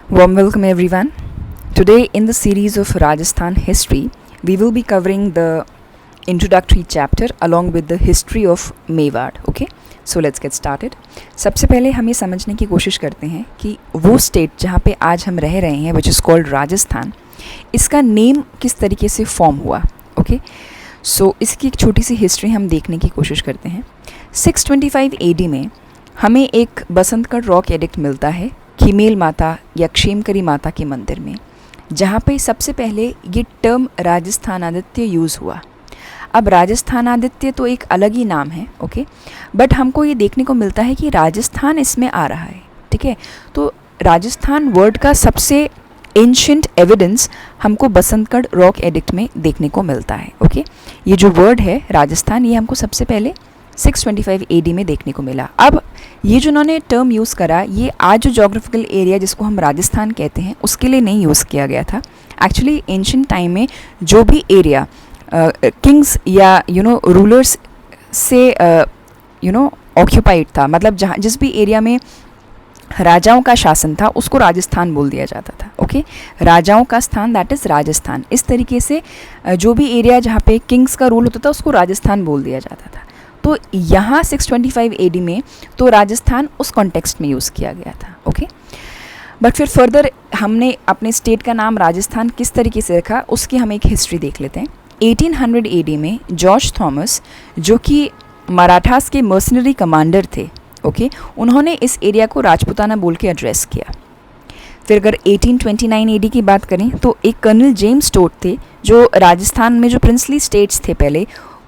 Warm welcome everyone. Today in the series of Rajasthan history, we will be covering the introductory chapter along with the history of Mewar. Okay, so let's get started. सबसे पहले हम ये समझने की कोशिश करते हैं कि वो स्टेट जहाँ पे आज हम रह रहे हैं विच इज़ कॉल्ड राजस्थान, इसका नेम किस तरीके से फॉर्म हुआ. ओके, सो इसकी एक छोटी सी हिस्ट्री हम देखने की कोशिश करते हैं. 625 AD में हमें एक बसंतगढ़ रॉक एडिक्ट मिलता है खीमेल माता या क्षेमकरी माता के मंदिर में, जहाँ पे सबसे पहले ये टर्म राजस्थानादित्य यूज़ हुआ. अब राजस्थानादित्य तो एक अलग ही नाम है, ओके, बट हमको ये देखने को मिलता है कि राजस्थान इसमें आ रहा है. ठीक है, तो राजस्थान वर्ड का सबसे एंशिएंट एविडेंस हमको बसंतगढ़ रॉक एडिक्ट में देखने को मिलता है. ओके, ये जो वर्ड है राजस्थान, ये हमको सबसे पहले 625 AD में देखने को मिला. अब ये जो उन्होंने टर्म यूज़ करा, ये आज जो जोग्राफिकल एरिया जिसको हम राजस्थान कहते हैं उसके लिए नहीं यूज़ किया गया था. एक्चुअली एंशिएंट टाइम में जो भी एरिया किंग्स या रूलर्स से ऑक्यूपाइड था, मतलब जहाँ जिस भी एरिया में राजाओं का शासन था उसको राजस्थान बोल दिया जाता था. ओके, राजाओं का स्थान दैट इज़ राजस्थान. इस तरीके से जो भी एरिया जहाँ पे किंग्स का रूल होता था उसको राजस्थान बोल दिया जाता था. तो यहाँ 625 AD में तो राजस्थान उस कॉन्टेक्स्ट में यूज़ किया गया था. ओके, बट फिर फर्दर हमने अपने स्टेट का नाम राजस्थान किस तरीके से रखा उसकी हम एक हिस्ट्री देख लेते हैं. 1800 AD में जॉर्ज थॉमस, जो कि मराठास के मर्सनरी कमांडर थे, ओके, उन्होंने इस एरिया को राजपुताना बोल के एड्रेस किया. फिर अगर 1829 AD की बात करें तो एक कर्नल जेम्स टोट थे, जो राजस्थान में जो प्रिंसली स्टेट्स थे पहले,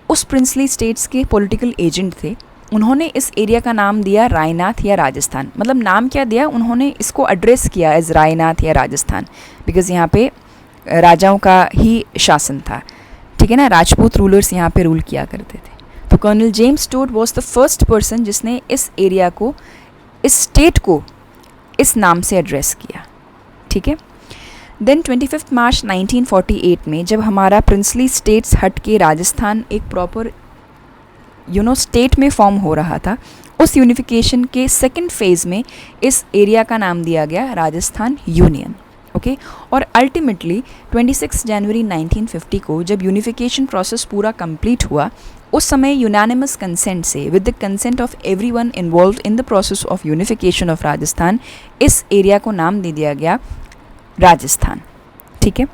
उस प्रिंसली स्टेट्स के पॉलिटिकल एजेंट थे. उन्होंने इस एरिया का नाम दिया रायनाथ या राजस्थान. मतलब नाम क्या दिया, उन्होंने इसको एड्रेस किया एज रायनाथ या राजस्थान, बिकॉज यहाँ पे राजाओं का ही शासन था. ठीक है ना, राजपूत रूलर्स यहाँ पे रूल किया करते थे. तो Colonel James Tod was the first person जिसने इस एरिया को, इस स्टेट को इस नाम से एड्रेस किया. ठीक है, देन 25 मार्च 1948 में जब हमारा प्रिंसली स्टेट्स हट के राजस्थान एक प्रॉपर स्टेट में फॉर्म हो रहा था, उस यूनिफिकेशन के सेकंड फेज़ में इस एरिया का नाम दिया गया राजस्थान यूनियन. ओके, और अल्टीमेटली 26 जनवरी 1950 को जब यूनिफिकेशन प्रोसेस पूरा कंप्लीट हुआ, उस समय यूनानिमस कंसेंट से, with the consent of everyone involved in the process of unification of Rajasthan, इस एरिया को नाम दे दिया गया राजस्थान. ठीक है,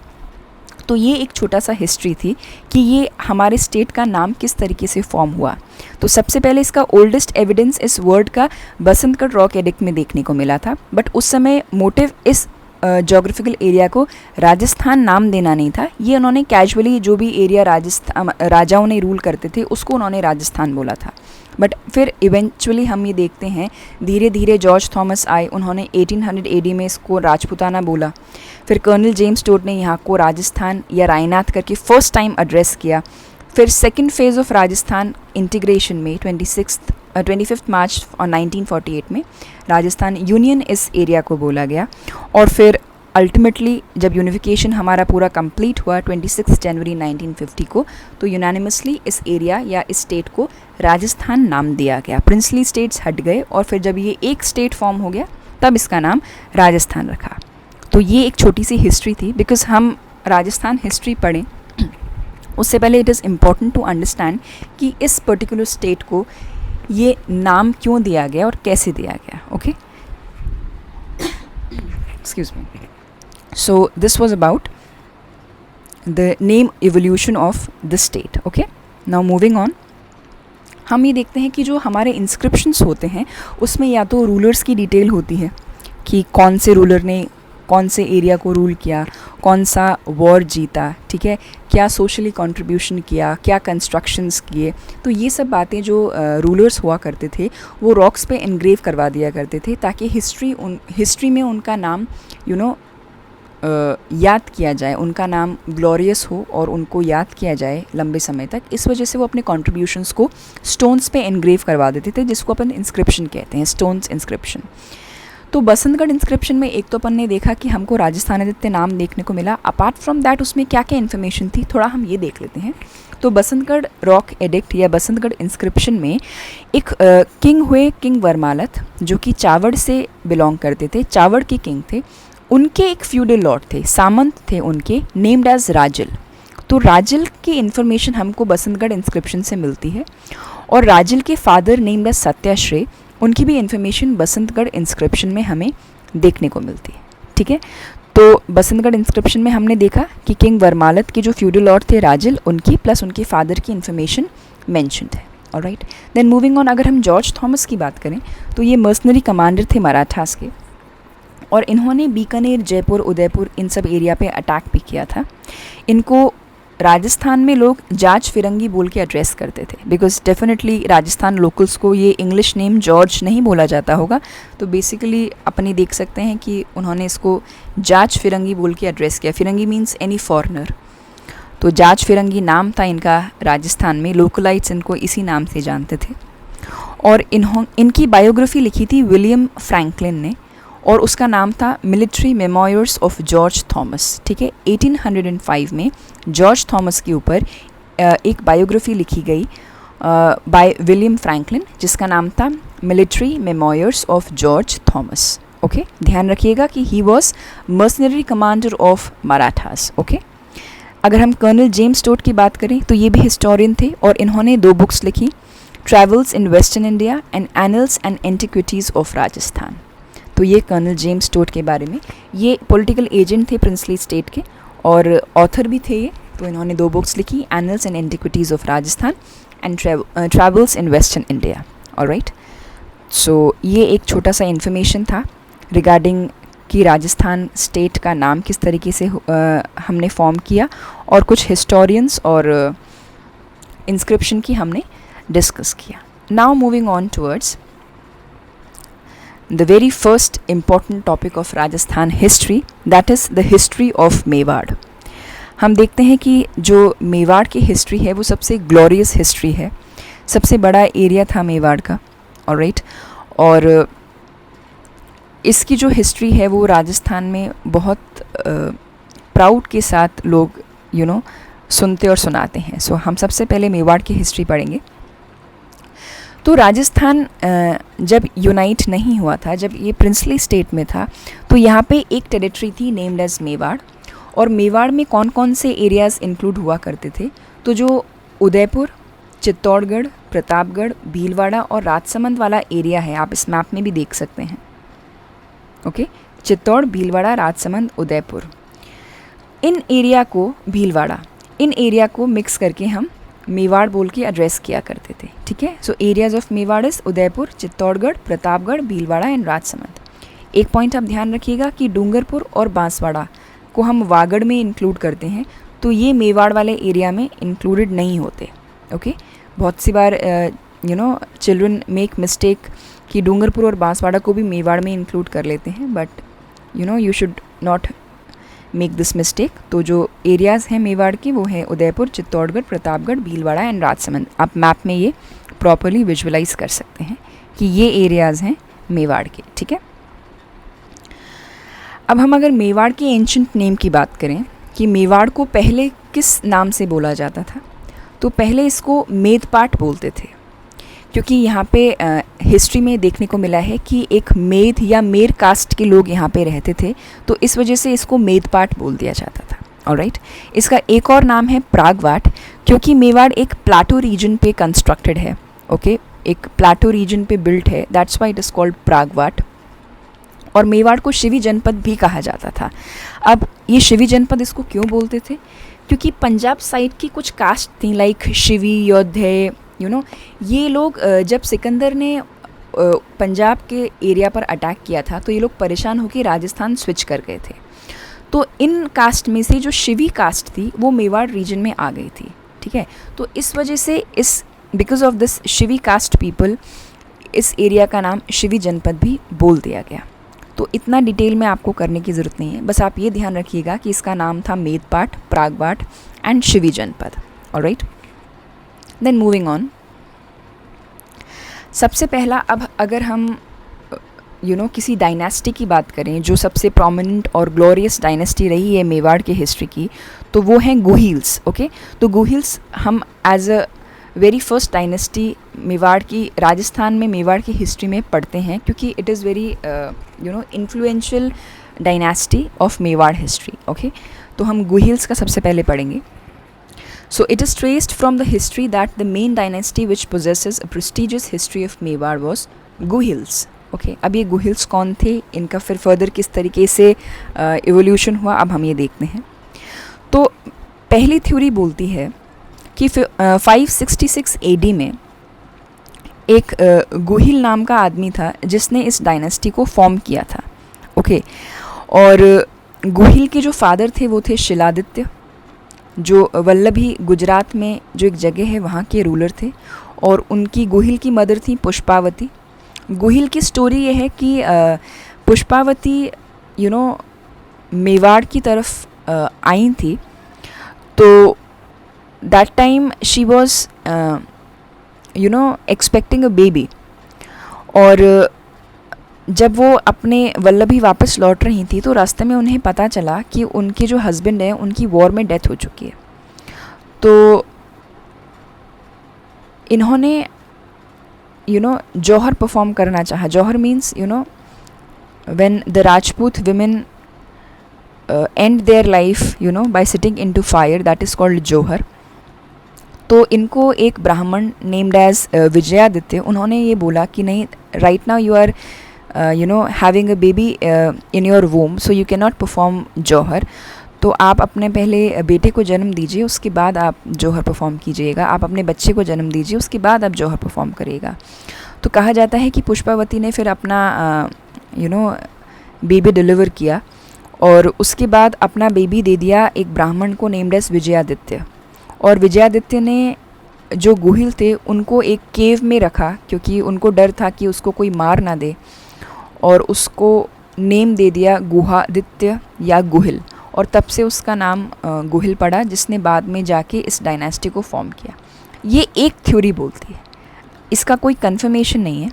तो ये एक छोटा सा हिस्ट्री थी कि ये हमारे स्टेट का नाम किस तरीके से फॉर्म हुआ. तो सबसे पहले इसका ओल्डेस्ट एविडेंस इस वर्ड का बसंतगढ़ रॉक एडिक्ट में देखने को मिला था, बट उस समय मोटिव इस जोग्राफिकल एरिया को राजस्थान नाम देना नहीं था. ये उन्होंने कैजुअली जो भी एरिया राजाओं ने रूल करते थे उसको उन्होंने राजस्थान बोला था. बट फिर इवेंचुअली हम ये देखते हैं धीरे धीरे जॉर्ज थॉमस आए, उन्होंने 1800 AD में इसको राजपुताना बोला. फिर कर्नल जेम्स टोट ने यहाँ को राजस्थान या रायनाथ करके फर्स्ट टाइम एड्रेस किया. फिर second phase of Rajasthan integration में 25 मार्च और 1948 में राजस्थान यूनियन इस एरिया को बोला गया. और फिर अल्टीमेटली जब यूनिफिकेशन हमारा पूरा कंप्लीट हुआ 26 जनवरी 1950 को, तो यूनानिमसली इस एरिया या इस स्टेट को राजस्थान नाम दिया गया. प्रिंसली स्टेट्स हट गए और फिर जब ये एक स्टेट फॉर्म हो गया तब इसका नाम राजस्थान रखा. तो ये एक छोटी सी हिस्ट्री थी. बिकॉज हम राजस्थान हिस्ट्री पढ़ें उससे पहले it is important to understand कि इस पर्टिकुलर स्टेट को ये नाम क्यों दिया गया और कैसे दिया गया. Okay, excuse me. So this was about the name evolution of the state. Okay, now moving on, हम ये देखते हैं कि जो हमारे इंस्क्रिप्शंस होते हैं उसमें या तो रूलर्स की डिटेल होती है कि कौन से रूलर ने कौन से एरिया को रूल किया, कौन सा वॉर जीता, ठीक है, क्या सोशली कंट्रीब्यूशन किया, क्या कंस्ट्रक्शंस किए. तो ये सब बातें जो रूलर्स हुआ करते थे वो रॉक्स पे एनग्रेव करवा दिया करते थे ताकि हिस्ट्री में उनका नाम याद किया जाए, उनका नाम ग्लोरियस हो और उनको याद किया जाए लंबे समय तक. इस वजह से वो अपने कॉन्ट्रीब्यूशंस को स्टोन्स पे एनग्रेव करवा देते थे, जिसको अपन इंस्क्रिप्शन कहते हैं, स्टोन्स इंस्क्रिप्शन. तो बसंतगढ़ इंस्क्रिप्शन में एक तो अपन ने देखा कि हमको राजस्थानादित्य नाम देखने को मिला. अपार्ट फ्रॉम दैट उसमें क्या क्या इन्फॉर्मेशन थी थोड़ा हम ये देख लेते हैं. तो बसंतगढ़ रॉक एडिक्ट या बसंतगढ़ इंस्क्रिप्शन में एक किंग हुए, किंग वरमालत, जो कि चावड़ से बिलोंग करते थे, चावड़ के किंग थे. उनके एक फ्यूडल लॉर्ड थे, सामंत थे उनके, नेम्ड एज राजल। तो राजल की इन्फॉर्मेशन हमको बसंतगढ़ इंस्क्रिप्शन से मिलती है, और राजल के फादर नेम्ड एज सत्याश्रय, उनकी भी इन्फॉर्मेशन बसंतगढ़ इंस्क्रिप्शन में हमें देखने को मिलती है। ठीक है, तो बसंतगढ़ इंस्क्रिप्शन में हमने देखा कि किंग वरमालत के जो फ्यूडल लॉर्ड थे राजल, उनकी प्लस उनके फादर की इन्फॉर्मेशन मैंशनड है। ऑलराइट, देन मूविंग ऑन, अगर हम जॉर्ज थॉमस की बात करें तो ये मर्सनरी कमांडर थे मराठास के, और इन्होंने बीकानेर, जयपुर, उदयपुर इन सब एरिया पे अटैक भी किया था। इनको राजस्थान में लोग जाज फिरंगी बोल के एड्रेस करते थे, बिकॉज डेफिनेटली राजस्थान लोकल्स को ये इंग्लिश नेम जॉर्ज नहीं बोला जाता होगा, तो बेसिकली अपने देख सकते हैं कि उन्होंने इसको जाज फिरंगी बोल के एड्रेस किया। फिरंगी मीन्स एनी फॉरेनर, तो जाज फिरंगी नाम था इनका राजस्थान में, लोकलाइट्स इनको इसी नाम से जानते थे। और इनकी बायोग्राफी लिखी थी विलियम फ्रैंकलिन ने, और उसका नाम था military memoirs of George Thomas. ठीक है, 1805 में जॉर्ज थॉमस के ऊपर एक बायोग्राफी लिखी गई बाय विलियम फ्रैंकलिन, जिसका नाम था military memoirs of George Thomas. Okay, ध्यान रखिएगा कि he was mercenary commander of Marathas. Okay, अगर हम कर्नल जेम्स टोड की बात करें तो ये भी हिस्टोरियन थे, और इन्होंने 2 बुक्स लिखी, travels in western India and annuls and antiquities of Rajasthan. तो ये कर्नल जेम्स टोड के बारे में, ये पॉलिटिकल एजेंट थे प्रिंसली स्टेट के, और ऑथर भी थे ये। तो इन्होंने 2 बुक्स लिखी, annals and antiquities of Rajasthan and travels in western India. Alright, so ये एक छोटा सा इन्फॉर्मेशन था रिगार्डिंग कि राजस्थान स्टेट का नाम किस तरीके से हमने फॉर्म किया, और कुछ हिस्टोरियंस और इंस्क्रिप्शन की हमने डिस्कस किया। Now moving on towards the very first important topic of Rajasthan history, that is the history of Mewar. हम देखते हैं कि जो मेवाड़ की हिस्ट्री है वो सबसे ग्लोरियस हिस्ट्री है, सबसे बड़ा एरिया था मेवाड़ का। ऑलराइट, और इसकी जो हिस्ट्री है वो राजस्थान में बहुत प्राउड के साथ लोग सुनते और सुनाते हैं। सो हम सबसे पहले मेवाड़ की हिस्ट्री पढ़ेंगे। तो राजस्थान जब यूनाइट नहीं हुआ था, जब ये प्रिंसली स्टेट में था, तो यहाँ पे एक टेरिटरी थी नेम्ड एज मेवाड़। और मेवाड़ में कौन कौन से एरियाज़ इंक्लूड हुआ करते थे, तो जो उदयपुर, चित्तौड़गढ़, प्रतापगढ़, भीलवाड़ा और राजसमंद वाला एरिया है, आप इस मैप में भी देख सकते हैं। ओके, चित्तौड़, भीलवाड़ा, राजसमंद, उदयपुर, इन एरिया को, भीलवाड़ा, इन एरिया को मिक्स करके हम मेवाड़ बोल के एड्रेस किया करते थे। ठीक है, so areas of Mewar is Udaipur, Chittorgarh, Pratapgarh, Bhilwara and Rajsamand. एक पॉइंट आप ध्यान रखिएगा कि डूंगरपुर और बांसवाड़ा को हम वागड़ में इंक्लूड करते हैं, तो ये मेवाड़ वाले एरिया में इंक्लूडेड नहीं होते। ओके, बहुत सी बार चिल्ड्रन मेक मिस्टेक कि डूंगरपुर और बांसवाड़ा को भी मेवाड़ में इंक्लूड कर लेते हैं, but you should not make this mistake. तो जो एरियाज़ हैं मेवाड़ के वो है उदयपुर, चित्तौड़गढ़, प्रतापगढ़, भीलवाड़ा एंड राजसमंद। आप मैप में ये प्रॉपरली विजुअलाइज कर सकते हैं कि ये एरियाज़ हैं मेवाड़ के। ठीक है, अब हम अगर मेवाड़ के एंशंट नेम की बात करें कि मेवाड़ को पहले किस नाम से बोला जाता था, तो पहले इसको मेदपाट बोलते थे, क्योंकि यहाँ पे हिस्ट्री में देखने को मिला है कि एक मेद या मेर कास्ट के लोग यहाँ पे रहते थे, तो इस वजह से इसको मेदपाट बोल दिया जाता था। ऑलराइट, इसका एक और नाम है प्रागवाट, क्योंकि मेवाड़ एक प्लाटो रीजन पे कंस्ट्रक्टेड है। ओके, एक प्लाटो रीजन पे बिल्ट है, that's why it is called Pragvat. और मेवाड़ को शिवी जनपद भी कहा जाता था। अब ये शिवी जनपद इसको क्यों बोलते थे, क्योंकि पंजाब साइड की कुछ कास्ट थी लाइक शिवी, योद्धे, ये लोग जब सिकंदर ने पंजाब के एरिया पर अटैक किया था तो ये लोग परेशान होकर राजस्थान स्विच कर गए थे। तो इन कास्ट में से जो शिवी कास्ट थी वो मेवाड़ रीजन में आ गई थी। ठीक है, तो इस वजह से because of this Shivi caste people इस एरिया का नाम शिवी जनपद भी बोल दिया गया। तो इतना डिटेल में आपको करने की ज़रूरत नहीं है, बस आप ये ध्यान रखिएगा कि इसका नाम था मेदपाट, प्रागवाट एंड शिवी जनपद। ऑलराइट, देन मूविंग ऑन, सबसे पहला अब अगर हम किसी डायनेस्टी की बात करें जो सबसे प्रोमिनेंट और ग्लोरियस डायनेस्टी रही है मेवाड़ के हिस्ट्री की, तो वो हैं गुहिल्स। ओके, तो गुहिल्स हम as a very first dynasty Mewar की, राजस्थान में मेवाड़ की हिस्ट्री में पढ़ते हैं, क्योंकि it is very influential dynasty of Mewar history. Okay, तो हम गुहिल्स का सबसे पहले पढ़ेंगे. So it is traced from the history that the main dynasty which possesses a prestigious history of Mewar was Guhils. Okay, अब ये गुहिल्स कौन थे, इनका फिर फर्दर किस तरीके से इवोल्यूशन हुआ, अब हम ये देखते हैं. तो पहली थ्योरी बोलती है कि 566 AD में एक गुहिल नाम का आदमी था जिसने इस डायनेस्टी को फॉर्म किया था. ओके, और गुहिल के जो फादर थे वो थे शिलादित्य, जो वल्लभी गुजरात में जो एक जगह है वहाँ के रूलर थे. और उनकी गुहिल की मदर थी पुष्पावती. गुहिल की स्टोरी ये है कि पुष्पावती मेवाड़ की तरफ आई थी. तो that time she was expecting a baby. और जब वो अपने वल्लभी वापस लौट रही थी तो रास्ते में उन्हें पता चला कि उनके जो हस्बैंड हैं उनकी वॉर में डेथ हो चुकी है. तो इन्होंने जौहर परफॉर्म करना चाहा. Jauhar means when the Rajput women and their life by sitting into fire, that is called jauhar. तो इनको एक ब्राह्मण नेम्ड एज विजयादित्य, उन्होंने ये बोला कि नहीं, right now you are having a baby in your womb, so you cannot perform जौहर. तो आप अपने पहले बेटे को जन्म दीजिए, उसके बाद आप जौहर परफॉर्म कीजिएगा. आप अपने बच्चे को जन्म दीजिए, उसके बाद आप जौहर परफॉर्म करिएगा. तो कहा जाता है कि पुष्पावती ने फिर अपना बेबी डिलीवर किया और उसके बाद अपना बेबी दे दिया एक ब्राह्मण को नेम्ड एज विजयादित्य. और विजयादित्य ने जो गुहिल थे उनको एक केव में रखा क्योंकि उनको डर था कि उसको कोई मार ना दे, और उसको नेम दे दिया गुहादित्य या गुहिल. और तब से उसका नाम गुहिल पड़ा, जिसने बाद में जाके इस डायनेस्टी को फॉर्म किया. ये एक थ्योरी बोलती है, इसका कोई कंफर्मेशन नहीं है,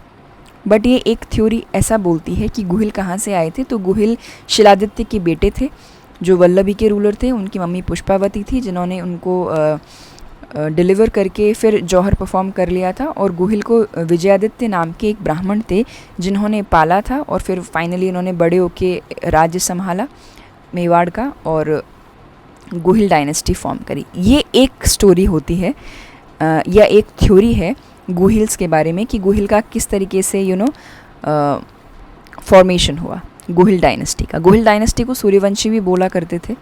बट ये एक थ्योरी ऐसा बोलती है कि गुहिल कहाँ से आए थे. तो गुहिल शिलादित्य के बेटे थे जो वल्लभी के रूलर थे. उनकी मम्मी पुष्पावती थी जिन्होंने उनको डिलीवर करके फिर जौहर परफॉर्म कर लिया था. और गुहिल को विजयादित्य नाम के एक ब्राह्मण थे जिन्होंने पाला था और फिर फाइनली उन्होंने बड़े होके राज्य संभाला मेवाड़ का और गुहिल डायनेस्टी फॉर्म करी. ये एक स्टोरी होती है या एक थ्योरी है गुहिल्स के बारे में कि गुहिल का किस तरीके से फॉर्मेशन हुआ गुहिल डायनेस्टी का. गुहिल डायनेस्टी को सूर्यवंशी भी बोला करते थे.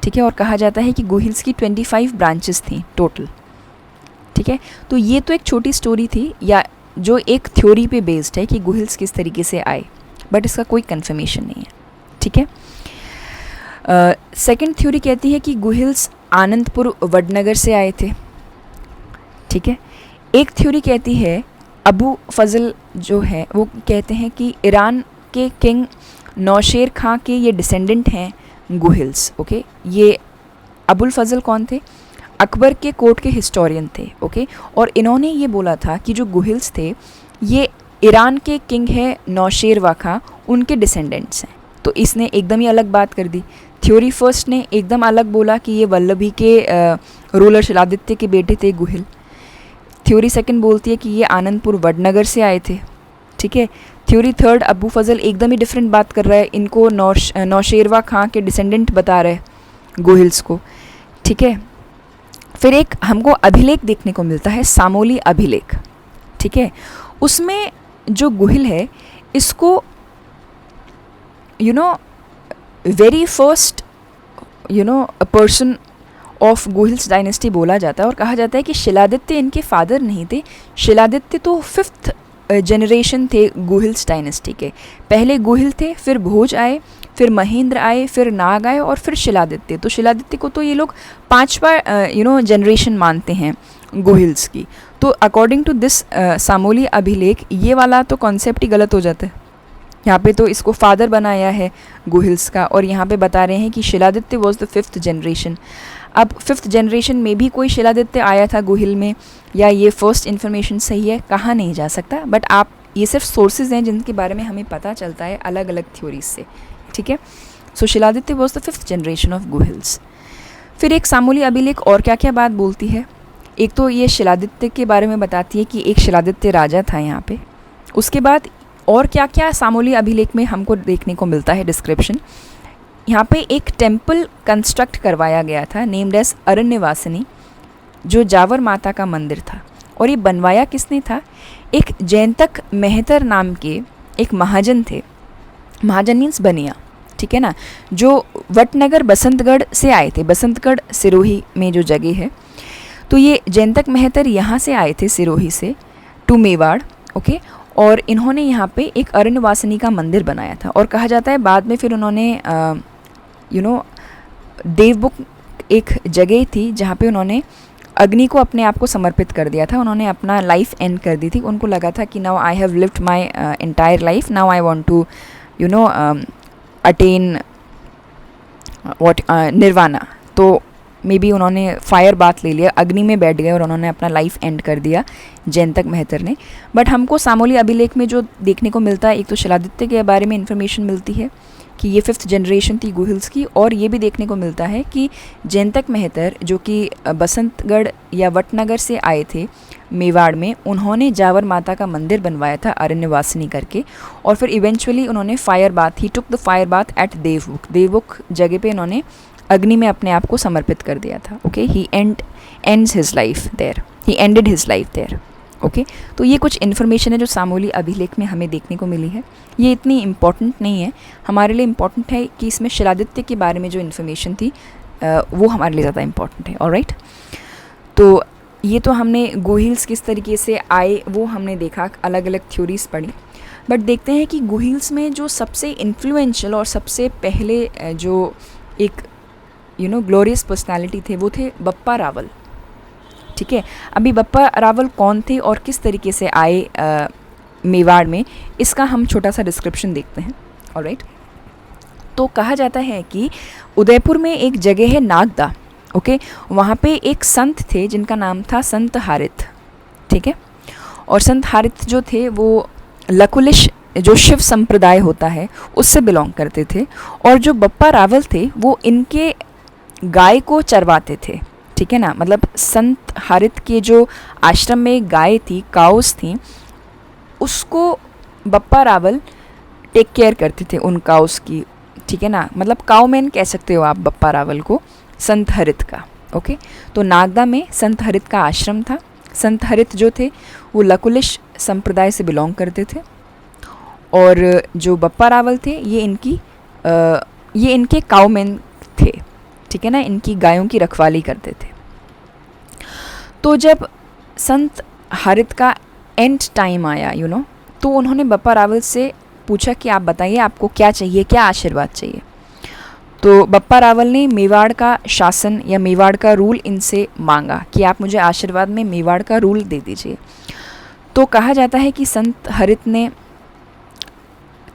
ठीक है, और कहा जाता है कि गुहिल्स की 25 ब्रांचेस थी टोटल. ठीक है, तो ये तो एक छोटी स्टोरी थी या जो एक थ्योरी पे बेस्ड है कि गुहिल्स किस तरीके से आए, बट इसका कोई कंफर्मेशन नहीं है. ठीक है, सेकंड थ्योरी कहती है कि गुहिल्स आनंदपुर वडनगर से आए थे. ठीक है, एक थ्योरी कहती है अबू फजल जो है वो कहते हैं कि ईरान के किंग नौशेर खां के ये डिसेंडेंट हैं गुहिल्स. ओके, ये अबुल फजल कौन थे? अकबर के कोर्ट के हिस्टोरियन थे. ओके, और इन्होंने ये बोला था कि जो गुहिल्स थे ये ईरान के किंग है नौशेर खां, उनके डिसेंडेंट्स हैं. तो इसने एकदम ही अलग बात कर दी. थ्योरी फर्स्ट ने एकदम अलग बोला कि ये वल्लभी के रूलर शिलादित्य के बेटे थे गुहिल. थ्योरी सेकंड बोलती है कि ये आनंदपुर वडनगर से आए थे. ठीक है, थ्योरी थर्ड अबू फजल एकदम ही डिफरेंट बात कर रहा है, इनको नौशेरवा खां के डिसेंडेंट बता रहे गुहिल्स को. ठीक है, फिर एक हमको अभिलेख देखने को मिलता है, सामोली अभिलेख. ठीक है, उसमें जो गुहिल है इसको very first a person of Guhils dynasty बोला जाता है. और कहा जाता है कि शिलादित्य इनके फादर नहीं थे. शिलादित्य तो 5th जनरेशन थे गुहिल्स डायनेस्टी के. पहले गुहिल थे, फिर भोज आए, फिर महेंद्र आए, फिर नाग आए और फिर शिलादित्य. तो शिलादित्य को तो ये लोग 5वां जनरेशन मानते हैं गुहिल्स की. तो अकॉर्डिंग टू दिस सामोली अभिलेख ये वाला तो कॉन्सेप्ट ही गलत हो जाता है. यहाँ पे तो इसको फादर बनाया है गुहिल्स का और यहाँ पे बता रहे हैं कि Shiladitya was the 5th generation. अब 5th जनरेशन में भी कोई शिलादित्य आया था गुहिल में या ये फर्स्ट इन्फॉर्मेशन सही है, कहा नहीं जा सकता. बट आप ये सिर्फ सोर्सेज हैं जिनके बारे में हमें पता चलता है अलग अलग थ्योरीज से. ठीक है, so Shiladitya was the 5th generation of Guhils. फिर एक सामोली अभिलेख और क्या क्या बात बोलती है. एक तो ये शिलादित्य के बारे में बताती है कि एक शिलादित्य राजा था यहाँ पे. उसके बाद और क्या क्या सामोली अभिलेख में हमको देखने को मिलता है डिस्क्रिप्शन। यहाँ पे एक टेम्पल कंस्ट्रक्ट करवाया गया था नेम्ड एज अरण्यवासिनी, जो जावर माता का मंदिर था। और ये बनवाया किसने था? एक जयंतक मेहतर नाम के एक महाजन थे। महाजन मीन्स बनिया, ठीक है ना, जो वटनगर बसंतगढ़ से आए थे। बसंतगढ़ सिरोही में जो जगह है, तो ये जयंतक मेहतर यहाँ से आए थे सिरोही से टू मेवाड़, ओके। और इन्होंने यहाँ पे एक अरण्यवासिनी का मंदिर बनाया था। और कहा जाता है बाद में फिर उन्होंने देवबुक एक जगह थी जहाँ पे उन्होंने अग्नि को अपने आप को समर्पित कर दिया था। उन्होंने अपना लाइफ एंड कर दी थी। उनको लगा था कि now I have lived my entire life, now I want to attain what nirvana. तो मे बी उन्होंने फायर बाथ ले लिया, अग्नि में बैठ गए और उन्होंने अपना लाइफ एंड कर दिया जयंतक मेहतर ने। बट हमको सामोली अभिलेख में जो देखने को मिलता है, एक तो शिलादित्य के बारे में इन्फॉर्मेशन मिलती है कि ये 5th जनरेशन थी गुहिल्स की, और ये भी देखने को मिलता है कि जयंतक मेहतर जो कि बसंतगढ़ या वटनगर से आए थे मेवाड़ में, उन्होंने जावर माता का मंदिर बनवाया था अरण्यवासिनी करके। और फिर इवेंचुअली उन्होंने fire bath, he took the fire bath at Devbuk, Devbuk जगह पे इन्होंने अग्नि में अपने आप को समर्पित कर दिया था, okay. He ends his life there, he ended his life there, okay. तो ये कुछ इन्फॉर्मेशन है जो सामोली अभिलेख में हमें देखने को मिली है। ये इतनी इम्पॉर्टेंट नहीं है हमारे लिए, इम्पॉर्टेंट है कि इसमें शिलादित्य के बारे में जो इन्फॉर्मेशन थी वो हमारे लिए ज़्यादा इम्पॉर्टेंट है, ऑलराइट। तो ये तो हमने गुहिल्स किस तरीके से आए वो हमने देखा, अलग अलग थ्योरीज पढ़ी। बट देखते हैं कि गुहिल्स में जो सबसे इन्फ्लुएंशियल और सबसे पहले जो एक ग्लोरियस पर्सनालिटी थे वो थे बप्पा रावल, ठीक है। अभी बप्पा रावल कौन थे और किस तरीके से आए मेवाड़ में, इसका हम छोटा सा डिस्क्रिप्शन देखते हैं, ऑलराइट। तो कहा जाता है कि उदयपुर में एक जगह है नागदा, ओके। वहाँ पे एक संत थे जिनका नाम था संत हारित, ठीक है। और संत हारित जो थे वो लकुलिश जो शिव संप्रदाय होता है उससे बिलोंग करते थे। और जो बप्पा रावल थे वो इनके गाय को चरवाते थे, ठीक है ना। मतलब संत हारित के जो आश्रम में गाय थी, काउस थी, उसको बप्पा रावल टेक केयर करते थे उन काउस की, ठीक है ना। मतलब काउमैन कह सकते हो आप बप्पा रावल को, संत हरित का, ओके। तो नागदा में संत हरित का आश्रम था। संत हरित जो थे वो लकुलिश संप्रदाय से बिलोंग करते थे। और जो बप्पा रावल थे ये इनके काउमैन थे, ठीक है ना, इनकी गायों की रखवाली करते थे। तो जब संत हरित का एंड टाइम आया तो उन्होंने बप्पा रावल से पूछा कि आप बताइए आपको क्या चाहिए, क्या आशीर्वाद चाहिए। तो बप्पा रावल ने मेवाड़ का शासन या मेवाड़ का रूल इनसे मांगा कि आप मुझे आशीर्वाद में मेवाड़ का रूल दे दीजिए। तो कहा जाता है कि संत हरित ने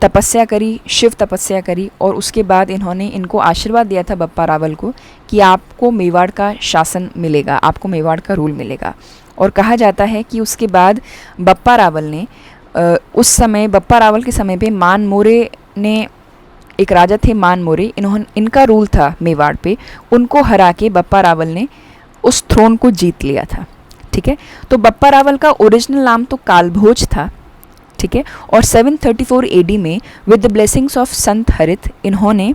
तपस्या करी, शिव तपस्या करी, और उसके बाद इन्होंने इनको आशीर्वाद दिया था बप्पा रावल को कि आपको मेवाड़ का शासन मिलेगा, आपको मेवाड़ का रूल मिलेगा। और कहा जाता है कि उसके बाद बप्पा रावल ने उस समय, बप्पा रावल के समय पे मान मोरे ने, एक राजा थे मान मोरे, इनका रूल था मेवाड़ पे, उनको हरा के बप्पा रावल ने उस थ्रोन को जीत लिया था, ठीक है। तो बप्पा रावल का ओरिजिनल नाम तो कालभोज था, ठीक है। और 734 AD में विद द ब्लेसिंग्स ऑफ संत हरित इन्होंने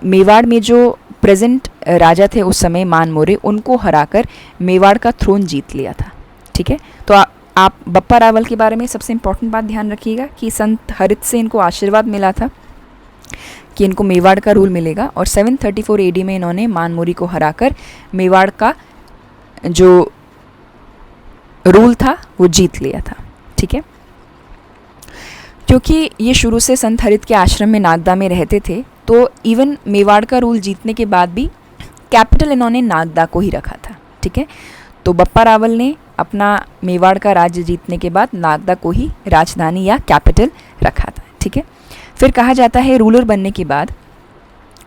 मेवाड़ में जो प्रेजेंट राजा थे उस समय मान मोरे, उनको हराकर मेवाड़ का थ्रोन जीत लिया था, ठीक है। तो आप बप्पा रावल के बारे में सबसे इम्पॉर्टेंट बात ध्यान रखिएगा कि संत हरित से इनको आशीर्वाद मिला था कि इनको मेवाड़ का रूल मिलेगा। और 734 AD में इन्होंने मान मोरी को हराकर मेवाड़ का जो रूल था वो जीत लिया था, ठीक है। क्योंकि ये शुरू से संत हरित के आश्रम में नागदा में रहते थे, तो इवन मेवाड़ का रूल जीतने के बाद भी कैपिटल इन्होंने नागदा को ही रखा था, ठीक है। तो बप्पा रावल ने अपना मेवाड़ का राज्य जीतने के बाद नागदा को ही राजधानी या कैपिटल रखा था, ठीक है। फिर कहा जाता है रूलर बनने के बाद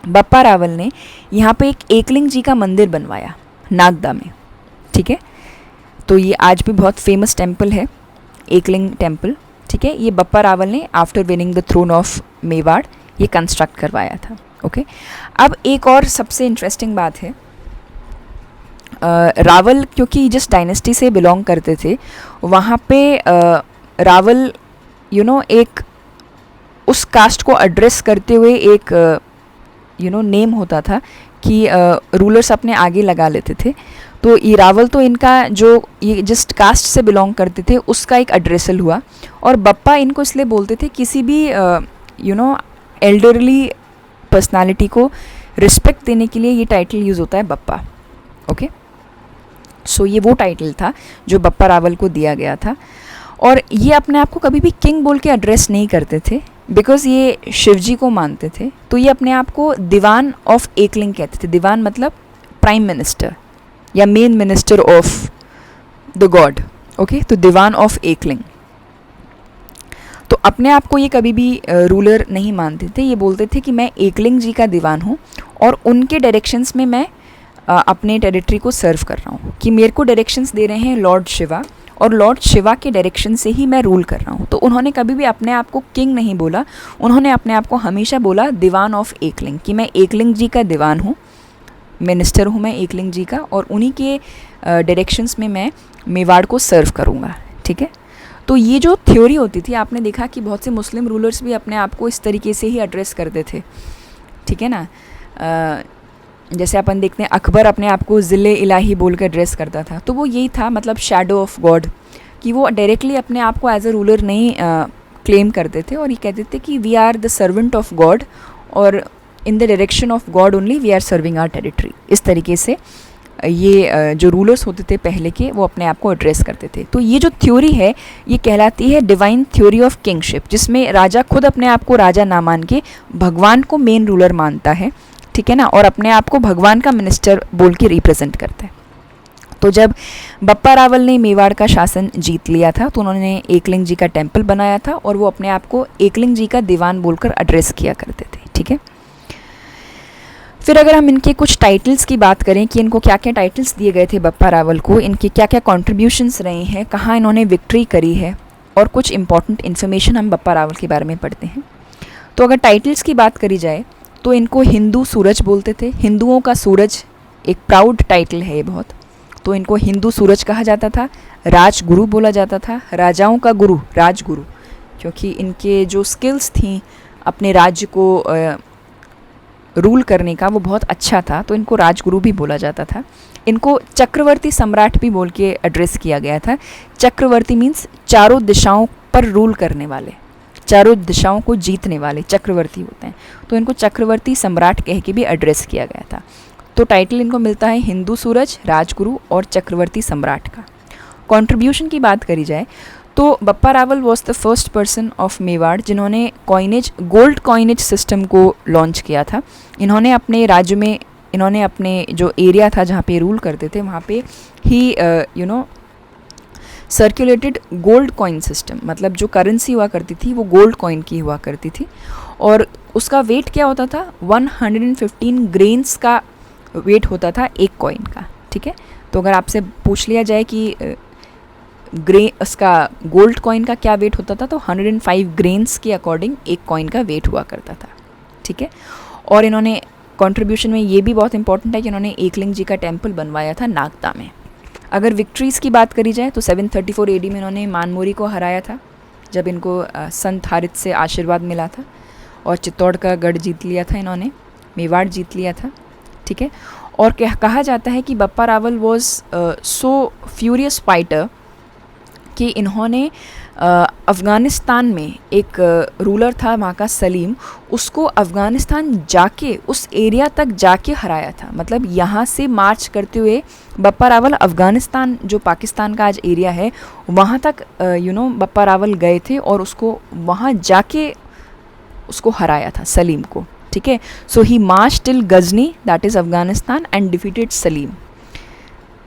बप्पा रावल ने यहाँ पे एक एकलिंग जी का मंदिर बनवाया नागदा में, ठीक है। तो ये आज भी बहुत फेमस टेम्पल है, एकलिंग टेम्पल, ठीक है। ये बप्पा रावल ने after winning the throne of Mewar ये कंस्ट्रक्ट करवाया था, ओके। अब एक और सबसे इंटरेस्टिंग बात है, रावल क्योंकि जिस डायनेस्टी से बिलोंग करते थे वहाँ पे रावल एक उस कास्ट को एड्रेस करते हुए एक नेम होता था कि रूलर्स अपने आगे लगा लेते थे। तो इरावल तो इनका जो ये जिस कास्ट से बिलोंग करते थे उसका एक एड्रेसल हुआ, और बप्पा इनको इसलिए बोलते थे, किसी भी एल्डरली पर्सनालिटी को रिस्पेक्ट देने के लिए ये टाइटल यूज़ होता है बप्पा। ओके, सो ये वो टाइटल था जो बप्पा रावल को दिया गया था। और ये अपने आप को कभी भी किंग बोल के एड्रेस नहीं करते थे, बिकॉज़ ये शिवजी को मानते थे। तो ये अपने आप को दीवान ऑफ एकलिंग कहते थे। दीवान मतलब प्राइम मिनिस्टर या main minister of the God. Okay, तो दीवान ऑफ एकलिंग। तो अपने आप को ये कभी भी रूलर नहीं मानते थे। ये बोलते थे कि मैं एकलिंग जी का दीवान हूँ और उनके डायरेक्शंस में मैं अपने टेरिटरी को सर्व कर रहा हूँ, कि मेरे को डायरेक्शंस दे रहे हैं लॉर्ड शिवा और लॉर्ड शिवा के डायरेक्शन से ही मैं रूल कर रहा हूँ। तो उन्होंने कभी भी अपने आप को किंग नहीं बोला, उन्होंने अपने आप को हमेशा बोला दीवान ऑफ एकलिंग, कि मैं एकलिंग जी का दीवान हूँ, मिनिस्टर हूँ मैं एकलिंग जी का, और उन्हीं के डायरेक्शंस में मैं मेवाड़ को सर्व करूँगा। ठीक है, तो ये जो थ्योरी होती थी, आपने देखा कि बहुत से मुस्लिम रूलर्स भी अपने आप को इस तरीके से ही एड्रेस करते थे। ठीक है ना, जैसे अपन देखते हैं अकबर अपने आप को ज़िले इलाही बोल कर एड्रेस करता था, तो वो यही था, मतलब शैडो ऑफ गॉड, कि वो डायरेक्टली अपने आप को एज अ रूलर नहीं क्लेम करते थे, और ये कहते थे कि we are the servant of God और in the direction of God only we are serving our territory. इस तरीके से ये जो रूलर्स होते थे पहले के, वो अपने आप को एड्रेस करते थे। तो ये जो थ्योरी है ये कहलाती है डिवाइन थ्योरी ऑफ किंगशिप, जिसमें राजा खुद अपने आप को राजा ना मान के भगवान को मेन रूलर मानता है। ठीक है ना, और अपने आप को भगवान का मिनिस्टर बोल के रिप्रेजेंट करता है। तो जब बप्पा रावल ने मेवाड़ का शासन जीत लिया था तो उन्होंने एकलिंग जी का टेम्पल बनाया था, और वो अपने आप को एकलिंग जी का दीवान बोलकर एड्रेस किया करते थे। ठीक है, फिर अगर हम इनके कुछ टाइटल्स की बात करें कि इनको क्या क्या टाइटल्स दिए गए थे बप्पा रावल को, इनके क्या क्या कॉन्ट्रीब्यूशंस रहे हैं, कहाँ इन्होंने विक्ट्री करी है, और कुछ इंपॉर्टेंट इन्फॉर्मेशन हम बप्पा रावल के बारे में पढ़ते हैं। तो अगर टाइटल्स की बात करी जाए तो इनको हिंदू सूरज बोलते थे। हिंदुओं का सूरज एक प्राउड टाइटल है ये बहुत, तो इनको हिंदू सूरज कहा जाता था। राजगुरु बोला जाता था, राजाओं का गुरु राजगुरु, क्योंकि इनके जो स्किल्स थी अपने राज्य को रूल करने का वो बहुत अच्छा था, तो इनको राजगुरु भी बोला जाता था। इनको चक्रवर्ती सम्राट भी बोल के एड्रेस किया गया था। चक्रवर्ती मीन्स चारों दिशाओं पर रूल करने वाले, चारों दिशाओं को जीतने वाले चक्रवर्ती होते हैं, तो इनको चक्रवर्ती सम्राट कह के भी एड्रेस किया गया था। तो टाइटल इनको मिलता है हिंदू सूरज, राजगुरु और चक्रवर्ती सम्राट का। कंट्रीब्यूशन की बात करी जाए तो Bappa Rawal was the first person of Mewar जिन्होंने कॉइनेज, गोल्ड कॉइनेज सिस्टम को लॉन्च किया था। इन्होंने अपने राज्य में, इन्होंने अपने जो एरिया था जहाँ पे रूल करते थे वहाँ पे ही सर्कुलेटेड गोल्ड कॉइन सिस्टम, मतलब जो करेंसी हुआ करती थी वो गोल्ड कॉइन की हुआ करती थी, और उसका वेट क्या होता था, 115 ग्रेन्स का वेट होता था एक कॉइन का। ठीक है, तो अगर आपसे पूछ लिया जाए कि उसका गोल्ड कॉइन का क्या वेट होता था, तो 105 ग्रेन्स के अकॉर्डिंग एक कॉइन का वेट हुआ करता था। ठीक है, और इन्होंने कंट्रीब्यूशन में ये भी बहुत इंपॉर्टेंट है कि इन्होंने एकलिंग जी का टेम्पल बनवाया था नागदा में। अगर विक्ट्रीज़ की बात करी जाए तो 734 AD में इन्होंने मानमोरी को हराया था, जब इनको संत हारित से आशीर्वाद मिला था, और चित्तौड़ का गढ़ जीत लिया था इन्होंने, मेवाड़ जीत लिया था। ठीक है, और कहा जाता है कि Bappa Rawal was so furious fighter कि इन्होंने अफ़गानिस्तान में एक रूलर था वहाँ का सलीम, उसको अफ़गानिस्तान जाके उस एरिया तक जाके हराया था। मतलब यहाँ से मार्च करते हुए बप्पा रावल अफ़गानिस्तान, जो पाकिस्तान का आज एरिया है, वहाँ तक बप्पा रावल गए थे और उसको वहाँ जाके उसको हराया था सलीम को। ठीक है, so he march till Ghazni, that is Afghanistan, and defeated Salim.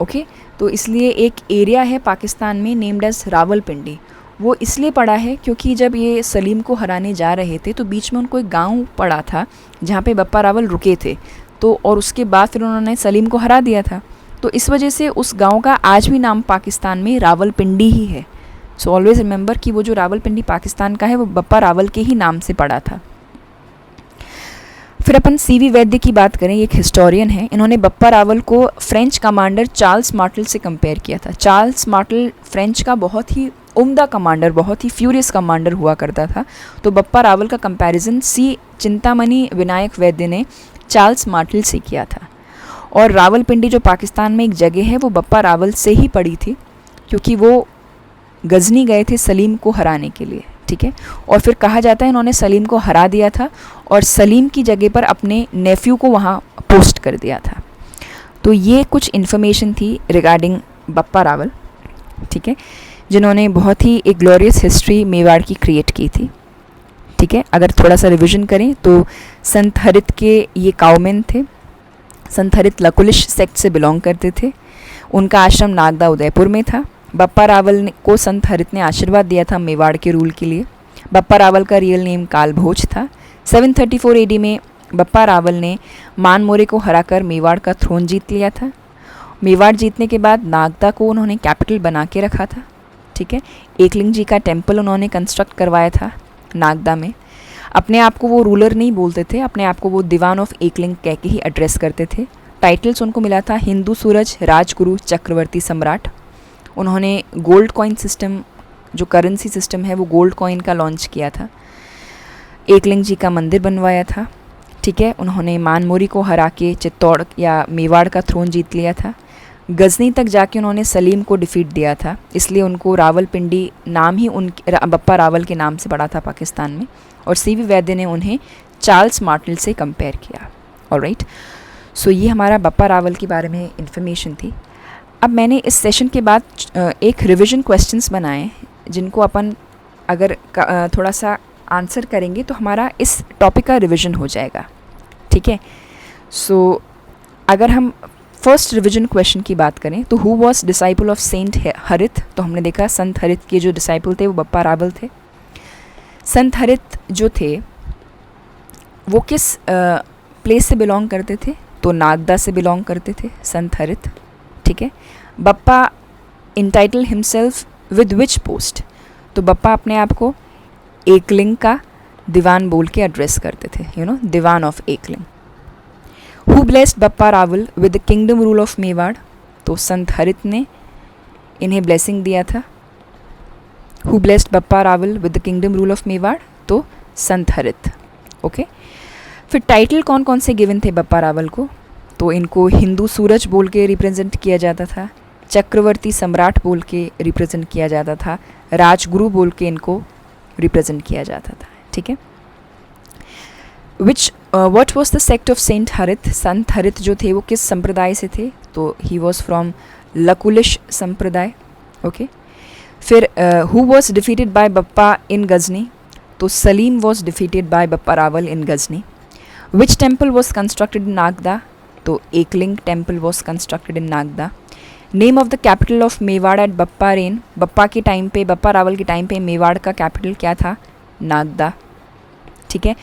Okay, तो इसलिए एक एरिया है पाकिस्तान में नेम्ड एज रावलपिंडी, वो इसलिए पड़ा है क्योंकि जब ये सलीम को हराने जा रहे थे तो बीच में उनको एक गांव पड़ा था जहाँ पे बप्पा रावल रुके थे, तो और उसके बाद फिर उन्होंने सलीम को हरा दिया था, तो इस वजह से उस गांव का आज भी नाम पाकिस्तान में रावलपिंडी ही है। सो ऑलवेज रिमेंबर कि वो जो रावलपिंडी पाकिस्तान का है वो बप्पा रावल के ही नाम से पड़ा था। फिर अपन CV वैद्य की बात करें, एक हिस्टोरियन है। इन्होंने बप्पा रावल को फ्रेंच कमांडर चार्ल्स मार्टल से कंपेयर किया था। चार्ल्स मार्टल फ्रेंच का बहुत ही उम्दा कमांडर, बहुत ही फ्यूरियस कमांडर हुआ करता था। तो बप्पा रावल का कंपैरिजन सी चिंतामणि विनायक वैद्य ने चार्ल्स मार्टल से किया था। और रावलपिंडी जो पाकिस्तान में एक जगह है वो बप्पा रावल से ही पड़ी थी, क्योंकि वो गजनी गए थे सलीम को हराने के लिए, ठीक है। और फिर कहा जाता है इन्होंने सलीम को हरा दिया था और सलीम की जगह पर अपने नेफ्यू को वहाँ पोस्ट कर दिया था। तो ये कुछ इन्फॉर्मेशन थी रिगार्डिंग बप्पा रावल, ठीक है, जिन्होंने बहुत ही एक ग्लोरियस हिस्ट्री मेवाड़ की क्रिएट की थी, ठीक है। अगर थोड़ा सा रिविजन करें तो संत हरित के ये काउमेन थे। संत हरित लकुलिश सेक्ट से बिलोंग करते थे। उनका आश्रम नागदा उदयपुर में था। बप्पा रावल को संत हरित ने आशीर्वाद दिया था मेवाड़ के रूल के लिए। बप्पा रावल का रियल नेम काल भोज था। 734 एडी में बप्पा रावल ने मान मोरे को हराकर मेवाड़ का थ्रोन जीत लिया था। मेवाड़ जीतने के बाद नागदा को उन्होंने कैपिटल बना के रखा था, ठीक है। एकलिंग जी का टेम्पल उन्होंने कंस्ट्रक्ट करवाया था नागदा में। अपने आप को वो रूलर नहीं बोलते थे, अपने आप को वो दीवान ऑफ एकलिंग कह के ही एड्रेस करते थे। टाइटल्स उनको मिला था हिंदू सूरज, राजगुरु, चक्रवर्ती सम्राट। उन्होंने गोल्ड कॉइन सिस्टम, जो करेंसी सिस्टम है, वो गोल्ड कॉइन का लॉन्च किया था। एकलिंग जी का मंदिर बनवाया था, ठीक है। उन्होंने मानमोरी को हरा के चित्तौड़ या मेवाड़ का थ्रोन जीत लिया था। गजनी तक जाके उन्होंने सलीम को डिफीट दिया था, इसलिए उनको रावलपिंडी नाम ही बप्पा रावल के नाम से पड़ा था पाकिस्तान में। और सीवी वैद्य ने उन्हें चार्ल्स मार्टल से कंपेयर किया। ऑलराइट, सो ये हमारा बप्पा रावल के बारे में इंफॉर्मेशन थी। अब मैंने इस सेशन के बाद एक रिवीजन क्वेश्चंस बनाए, जिनको अपन अगर थोड़ा सा आंसर करेंगे तो हमारा इस टॉपिक का रिवीजन हो जाएगा, ठीक है। सो अगर हम फर्स्ट रिवीजन क्वेश्चन की बात करें तो who was disciple of saint Harit, तो हमने देखा संत हरित के जो डिसाइपल थे वो बप्पा रावल थे। संत हरित जो थे वो किस प्लेस से बिलोंग करते थे, तो नागदा से बिलोंग करते थे संत हरित, ठीक है। Bappa entitled himself with which post, तो बप्पा अपने आप को एकलिंग का दीवान बोल के एड्रेस करते थे, Diwan of Ekling. Who blessed Bappa Rawal with the kingdom rule of Mewar, तो संत हरित ने इन्हें ब्लेसिंग दिया था। Who blessed Bappa Rawal with the kingdom rule of Mewar, तो संत हरित, ओके। फिर टाइटल कौन कौन से गिवन थे बप्पा रावल को, तो इनको हिंदू सूरज बोल के रिप्रेजेंट किया जाता था, चक्रवर्ती सम्राट बोल के रिप्रेजेंट किया जाता था, राजगुरु बोल के इनको रिप्रेजेंट किया जाता था, ठीक है। What was the sect of saint Harit, संत हरित जो थे वो किस संप्रदाय से थे, तो ही वॉज फ्रॉम लकुलिश संप्रदाय, ओके। फिर who was defeated by Bappa in Ghazni, तो Salim was defeated by Bappa Rawal in Ghazni. Which temple was constructed in Nagda, तो Ekling temple was constructed in Nagda. Name of the capital of Mewar at Bappa reign, Bappa के टाइम पे, बप्पा रावल के टाइम पे मेवाड़ का capital क्या था, नागदा, ठीक है।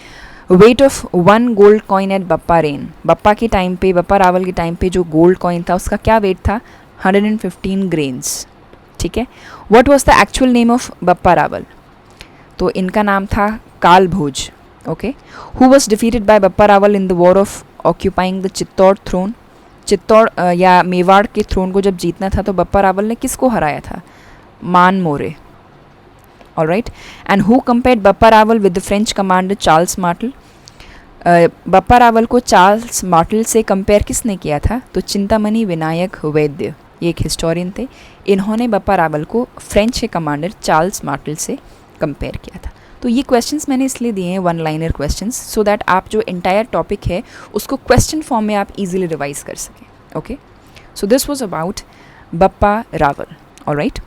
Weight of 1 gold coin at Bappa reign, Bappa के टाइम पे, बप्पा रावल के टाइम पे जो गोल्ड कॉइन था उसका क्या वेट था, 115 ग्रेन्स, ठीक है। What was the actual name of Bappa Rawal, तो इनका नाम था Kal Bhoj, okay. Who was defeated by Bappa Rawal in the war of occupying the Chittor throne, Chittor या मेवाड़ के थ्रोन को जब जीतना था तो बप्पा रावल ने किसको हराया था, Man More, alright. And who compared Bappa Rawal with the French commander Charles Martel, Bappa Rawal को चार्ल्स मार्टल से कंपेयर किसने किया था, तो चिंतामणि विनायक वैद्य, ये एक हिस्टोरियन थे, इन्होंने बप्पा रावल को फ्रेंच के कमांडर चार्ल्स मार्टल से कंपेयर किया था। तो ये क्वेश्चंस मैंने इसलिए दिए हैं 1 लाइनर क्वेश्चंस, सो दैट आप जो एंटायर टॉपिक है उसको क्वेश्चन फॉर्म में आप इजीली रिवाइज कर सकें, okay. So this was about Bappa Rawal, alright.